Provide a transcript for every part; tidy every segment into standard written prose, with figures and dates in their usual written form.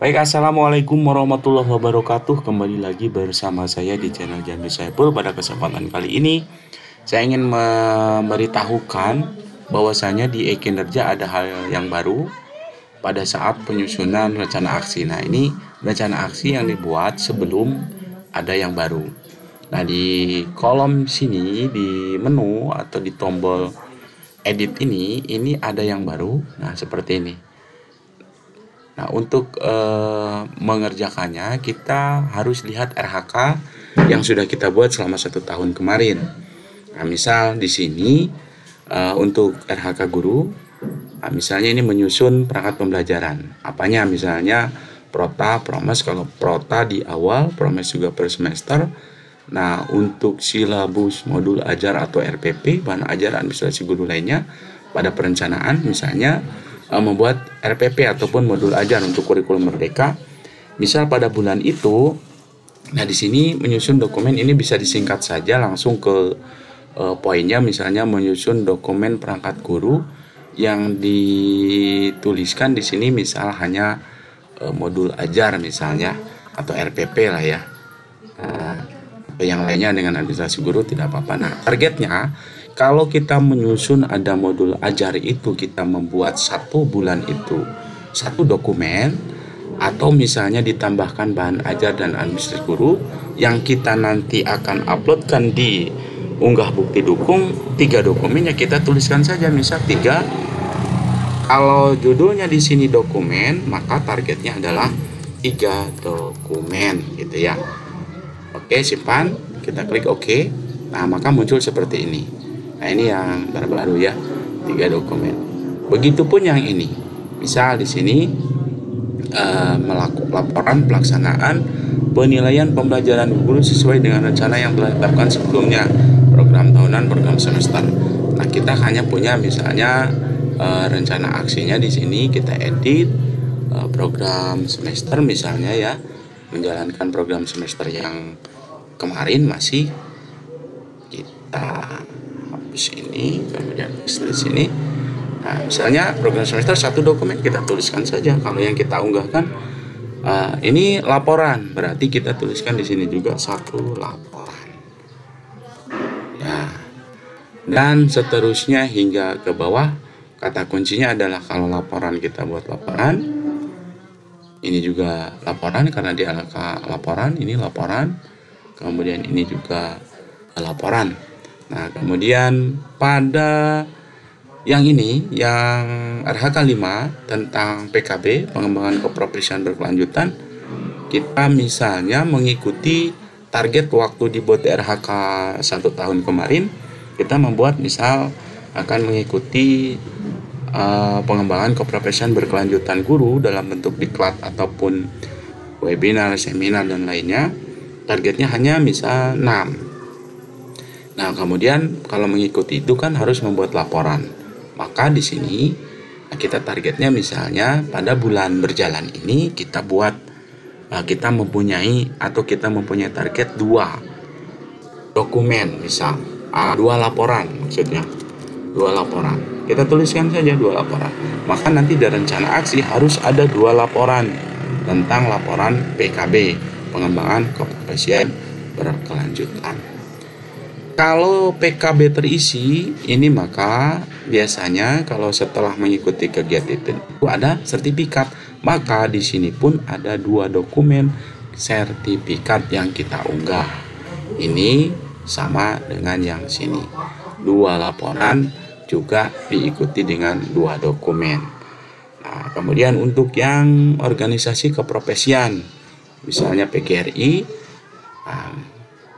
Baik, assalamualaikum warahmatullahi wabarakatuh. Kembali lagi bersama saya di channel Jamil Saiful. Pada kesempatan kali ini, saya ingin memberitahukan bahwasanya di e-kinerja ada hal yang baru pada saat penyusunan rencana aksi. Nah, ini rencana aksi yang dibuat sebelum ada yang baru. Nah, di kolom sini, di menu atau di tombol edit ini ada yang baru. Nah, seperti ini. Nah, untuk mengerjakannya kita harus lihat RHK yang sudah kita buat selama 1 tahun kemarin. Nah, misal di sini untuk RHK guru, nah, misalnya ini menyusun perangkat pembelajaran. Apanya? Misalnya Prota, Promes. Kalau Prota di awal, Promes juga per semester. Nah, untuk silabus modul ajar atau RPP, bahan ajar administrasi guru lainnya, pada perencanaan misalnya membuat RPP ataupun modul ajar untuk kurikulum merdeka. Misal pada bulan itu, nah di sini menyusun dokumen ini bisa disingkat saja langsung ke poinnya. Misalnya menyusun dokumen perangkat guru yang dituliskan di sini misal hanya modul ajar misalnya atau RPP lah ya. Yang lainnya dengan administrasi guru tidak apa-apa. Nah, targetnya kalau kita menyusun ada modul ajar itu kita membuat 1 bulan itu 1 dokumen, atau misalnya ditambahkan bahan ajar dan administrasi guru yang kita nanti akan uploadkan di unggah bukti dukung 3 dokumen, ya kita tuliskan saja misal 3. Kalau judulnya di sini dokumen, maka targetnya adalah 3 dokumen gitu ya. Oke, simpan, kita klik OK. Nah, maka muncul seperti ini. Nah, ini yang terbaru ya, 3 dokumen. Begitupun yang ini. Misal di sini melakukan laporan pelaksanaan penilaian pembelajaran guru sesuai dengan rencana yang telah ditetapkan sebelumnya, program tahunan, program semester. Nah, kita hanya punya misalnya rencana aksinya di sini kita edit program semester misalnya ya, menjalankan program semester yang kemarin masih kita hapus ini, kemudian di sini. Nah, misalnya program semester 1 dokumen kita tuliskan saja. Kalau yang kita unggahkan ini laporan, berarti kita tuliskan di sini juga 1 laporan. Ya. Dan seterusnya hingga ke bawah. Kata kuncinya adalah kalau laporan kita buat laporan, ini juga laporan karena dia laporan, ini laporan, kemudian ini juga laporan. Nah, kemudian pada yang ini, yang RHK 5 tentang PKB, pengembangan keprofesian berkelanjutan, kita misalnya mengikuti target waktu dibuat RHK 1 tahun kemarin, kita membuat misal akan mengikuti pengembangan keprofesian berkelanjutan guru dalam bentuk diklat ataupun webinar, seminar dan lainnya. Targetnya hanya misal 6. Nah, kemudian kalau mengikuti itu kan harus membuat laporan. Maka di sini kita targetnya misalnya pada bulan berjalan ini kita buat kita mempunyai target 2 dokumen misal 2 laporan, maksudnya 2 laporan. Kita tuliskan saja 2 laporan. Maka nanti di rencana aksi harus ada 2 laporan tentang laporan PKB, pengembangan keprofesian berkelanjutan. Kalau PKB terisi ini, maka biasanya kalau setelah mengikuti kegiatan itu ada sertifikat. Maka di sini pun ada 2 dokumen sertifikat yang kita unggah. Ini sama dengan yang sini. 2 laporan juga diikuti dengan 2 dokumen. Nah, kemudian untuk yang organisasi keprofesian, misalnya PGRI,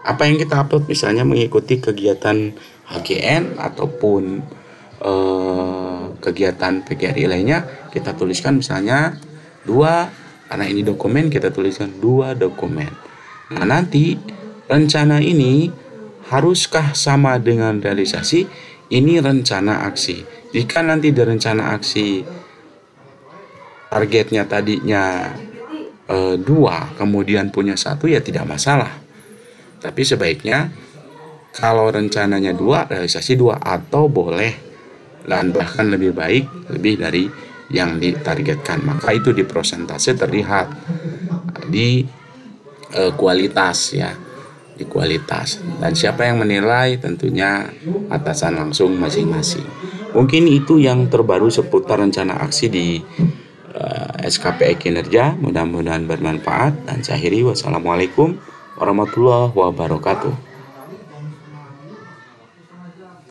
apa yang kita upload misalnya mengikuti kegiatan HGN ataupun kegiatan PGRI lainnya, kita tuliskan misalnya 2, karena ini dokumen kita tuliskan 2 dokumen. Nah, nanti rencana ini haruskah sama dengan realisasi? Ini rencana aksi. Jika nanti di rencana aksi targetnya tadinya 2, kemudian punya 1, ya tidak masalah. Tapi sebaiknya kalau rencananya 2, realisasi 2, atau boleh dan bahkan lebih baik lebih dari yang ditargetkan. Maka itu di persentase terlihat di kualitas ya, di kualitas. Dan siapa yang menilai? Tentunya atasan langsung masing-masing. Mungkin itu yang terbaru seputar rencana aksi di SKPE kinerja. Mudah-mudahan bermanfaat, dan saya akhiri. Wassalamualaikum warahmatullahi wabarakatuh.